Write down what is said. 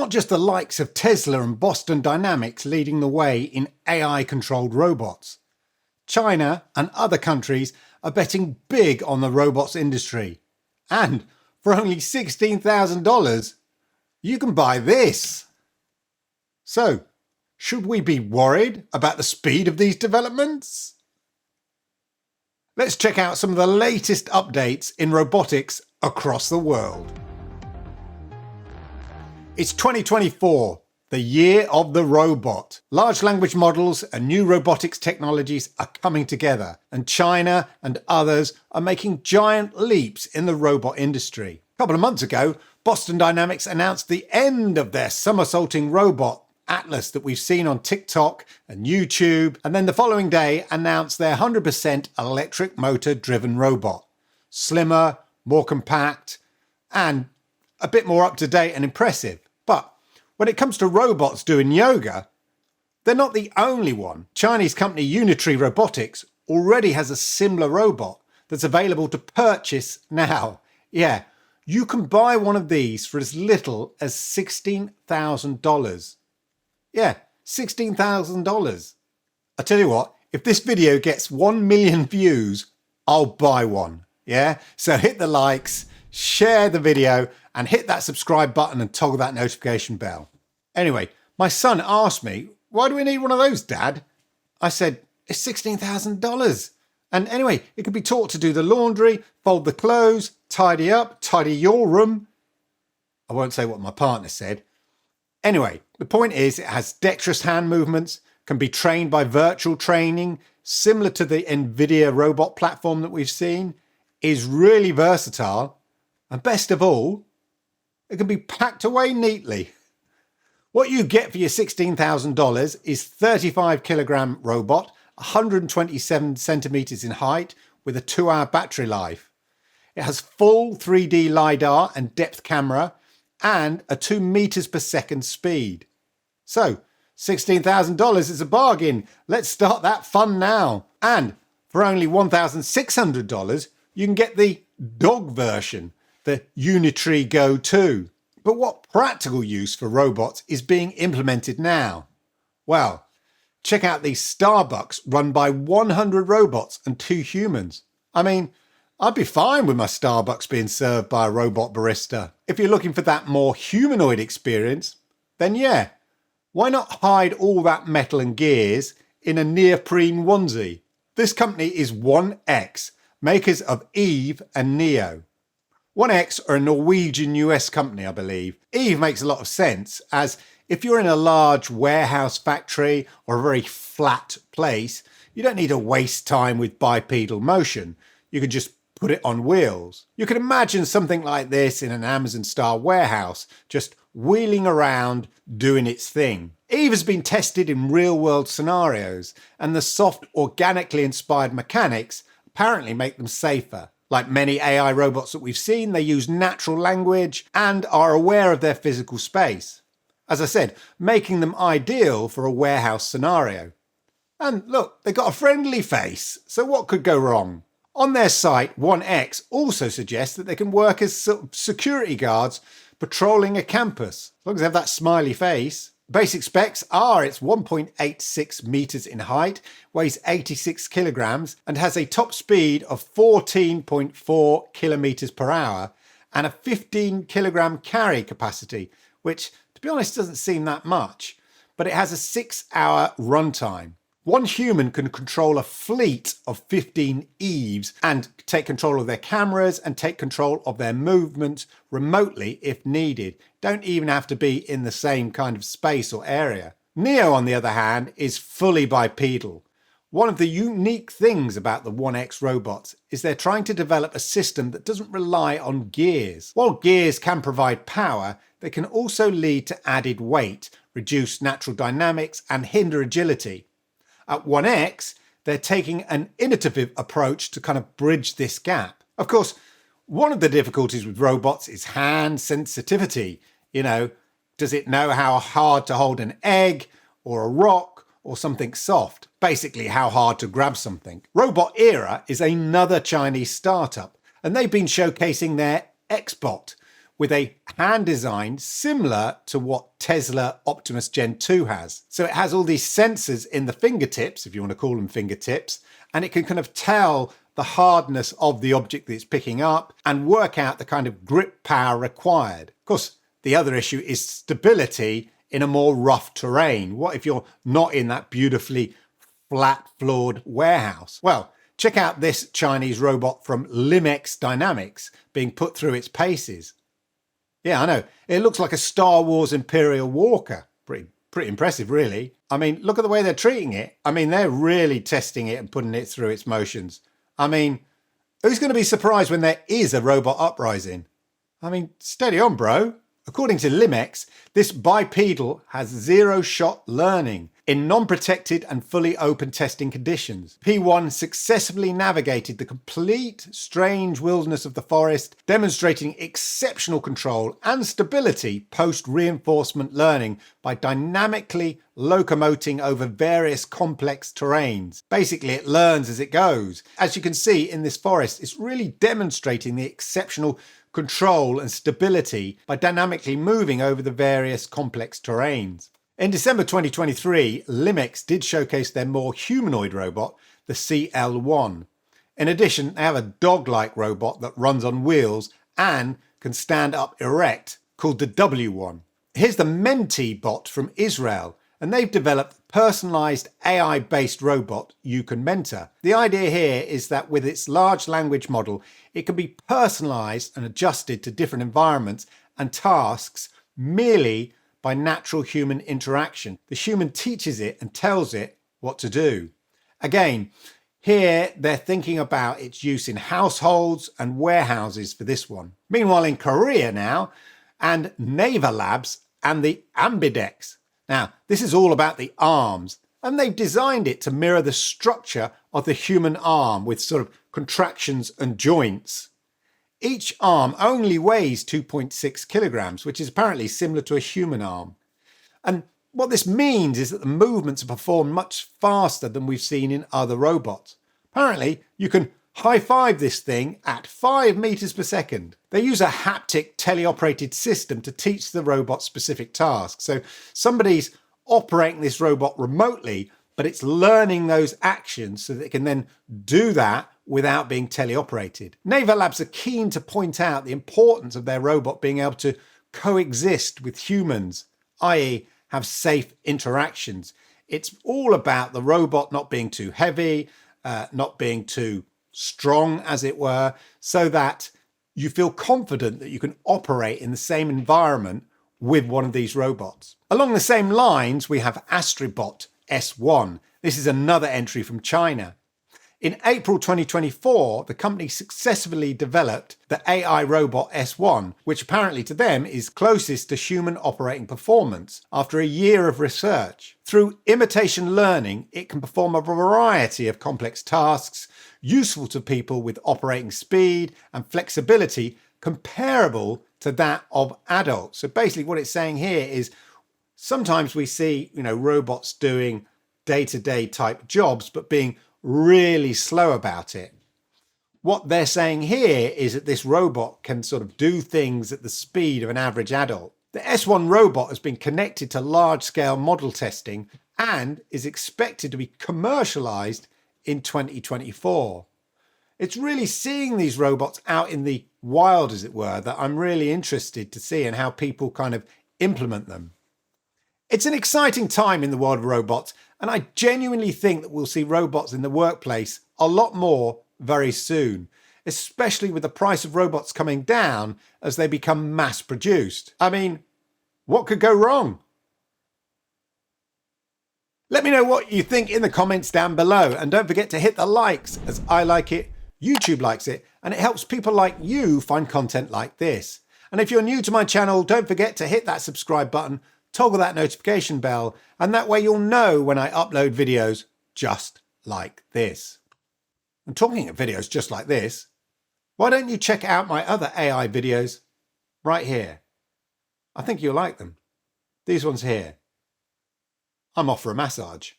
not just the likes of Tesla and Boston Dynamics leading the way in AI-controlled robots. China and other countries are betting big on the robots industry. And for only $16,000, you can buy this. So, should we be worried about the speed of these developments? Let's check out some of the latest updates in robotics across the world. It's 2024, the year of the robot. Large language models and new robotics technologies are coming together, and China and others are making giant leaps in the robot industry. A couple of months ago, Boston Dynamics announced the end of their somersaulting robot, Atlas, that we've seen on TikTok and YouTube, and then the following day announced their 100% electric motor-driven robot. Slimmer, more compact, and a bit more up-to-date and impressive. But when it comes to robots doing yoga, they're not the only one. Chinese company Unitary Robotics already has a similar robot that's available to purchase now. Yeah, you can buy one of these for as little as $16,000. Yeah, $16,000. I tell you what, if this video gets 1 million views, I'll buy one. Yeah, so hit the likes, share the video, and hit that subscribe button and toggle that notification bell. Anyway, my son asked me, why do we need one of those, Dad? I said, it's $16,000. And anyway, it can be taught to do the laundry, fold the clothes, tidy up, tidy your room. I won't say what my partner said. Anyway, the point is it has dexterous hand movements, can be trained by virtual training, similar to the NVIDIA robot platform that we've seen, is really versatile, and best of all, it can be packed away neatly. What you get for your $16,000 is 35 kilogram robot, 127 centimeters in height with a 2-hour battery life. It has full 3D LiDAR and depth camera and a 2 meters per second speed. So $16,000 is a bargain. Let's start that fun now. And for only $1,600, you can get the dog version, the Unitary Go 2. But what practical use for robots is being implemented now? Well, check out these Starbucks run by 100 robots and 2 humans. I mean, I'd be fine with my Starbucks being served by a robot barista. If you're looking for that more humanoid experience, then yeah, why not hide all that metal and gears in a neoprene onesie? This company is 1X, makers of Eve and Neo. 1X are a Norwegian US company, I believe. Eve makes a lot of sense, as if you're in a large warehouse factory or a very flat place, you don't need to waste time with bipedal motion. You can just put it on wheels. You can imagine something like this in an Amazon-style warehouse, just wheeling around, doing its thing. Eve has been tested in real-world scenarios, and the soft, organically inspired mechanics apparently make them safer. Like many AI robots that we've seen, they use natural language and are aware of their physical space. As I said, making them ideal for a warehouse scenario. And look, they've got a friendly face, so what could go wrong? On their site, 1X also suggests that they can work as security guards patrolling a campus, as long as they have that smiley face. Basic specs are it's 1.86 meters in height, weighs 86 kilograms, and has a top speed of 14.4 kilometers per hour and a 15 kilogram carry capacity, which, to be honest, doesn't seem that much. But it has a 6-hour runtime. One human can control a fleet of 15 Eves and take control of their cameras and take control of their movement remotely if needed. Don't even have to be in the same kind of space or area. Neo, on the other hand, is fully bipedal. One of the unique things about the 1X robots is they're trying to develop a system that doesn't rely on gears. While gears can provide power, they can also lead to added weight, reduce natural dynamics, and hinder agility. At 1X, they're taking an innovative approach to kind of bridge this gap. Of course, one of the difficulties with robots is hand sensitivity. You know, does it know how hard to hold an egg or a rock or something soft? Basically, how hard to grab something. Robot Era is another Chinese startup, and they've been showcasing their Xbot, with a hand design similar to what Tesla Optimus Gen 2 has. So it has all these sensors in the fingertips, if you want to call them fingertips, and it can kind of tell the hardness of the object that it's picking up and work out the kind of grip power required. Of course, the other issue is stability in a more rough terrain. What if you're not in that beautifully flat-floored warehouse? Well, check out this Chinese robot from Limex Dynamics being put through its paces. Yeah, I know. It looks like a Star Wars Imperial Walker. Pretty impressive, really. I mean, look at the way they're treating it. I mean, they're really testing it and putting it through its motions. I mean, who's going to be surprised when there is a robot uprising? I mean, steady on, bro. According to Limex, this bipedal has zero-shot learning in non-protected and fully open testing conditions. P1 successfully navigated the complete strange wilderness of the forest, demonstrating exceptional control and stability post-reinforcement learning by dynamically locomoting over various complex terrains. Basically, it learns as it goes. As you can see in this forest, it's really demonstrating the exceptional control and stability by dynamically moving over the various complex terrains. In December 2023, Limex did showcase their more humanoid robot, the CL1. In addition, they have a dog-like robot that runs on wheels and can stand up erect, called the W1. Here's the Menti bot from Israel, and they've developed a personalized AI-based robot you can mentor. The idea here is that with its large language model, it can be personalized and adjusted to different environments and tasks merely by natural human interaction. The human teaches it and tells it what to do. Again, here they're thinking about its use in households and warehouses for this one. Meanwhile, in Korea now, and Naver Labs and the Ambidex. Now, this is all about the arms, and they've designed it to mirror the structure of the human arm with sort of contractions and joints. Each arm only weighs 2.6 kilograms, which is apparently similar to a human arm. And what this means is that the movements are performed much faster than we've seen in other robots. Apparently, you can high-five this thing at 5 meters per second. They use a haptic teleoperated system to teach the robot specific tasks. So somebody's operating this robot remotely, but it's learning those actions so that it can then do that without being teleoperated. Naver Labs are keen to point out the importance of their robot being able to coexist with humans, i.e. have safe interactions. It's all about the robot not being too heavy, not being too strong, as it were, so that you feel confident that you can operate in the same environment with one of these robots. Along the same lines, we have Astribot S1. This is another entry from China. In April 2024, the company successfully developed the AI robot S1, which apparently to them is closest to human operating performance after a year of research. Through imitation learning, it can perform a variety of complex tasks useful to people with operating speed and flexibility comparable to that of adults. So basically what it's saying here is sometimes we see, robots doing day-to-day type jobs, but being really slow about it. What they're saying here is that this robot can sort of do things at the speed of an average adult. The S1 robot has been connected to large-scale model testing and is expected to be commercialized in 2024. It's really seeing these robots out in the wild, as it were, that I'm really interested to see and how people kind of implement them. It's an exciting time in the world of robots, and I genuinely think that we'll see robots in the workplace a lot more very soon, especially with the price of robots coming down as they become mass produced. I mean, what could go wrong? Let me know what you think in the comments down below, and don't forget to hit the likes, as I like it, YouTube likes it, and it helps people like you find content like this. And if you're new to my channel, don't forget to hit that subscribe button, toggle that notification bell, and that way you'll know when I upload videos just like this. And talking of videos just like this, why don't you check out my other AI videos right here? I think you'll like them. These ones here. I'm off for a massage.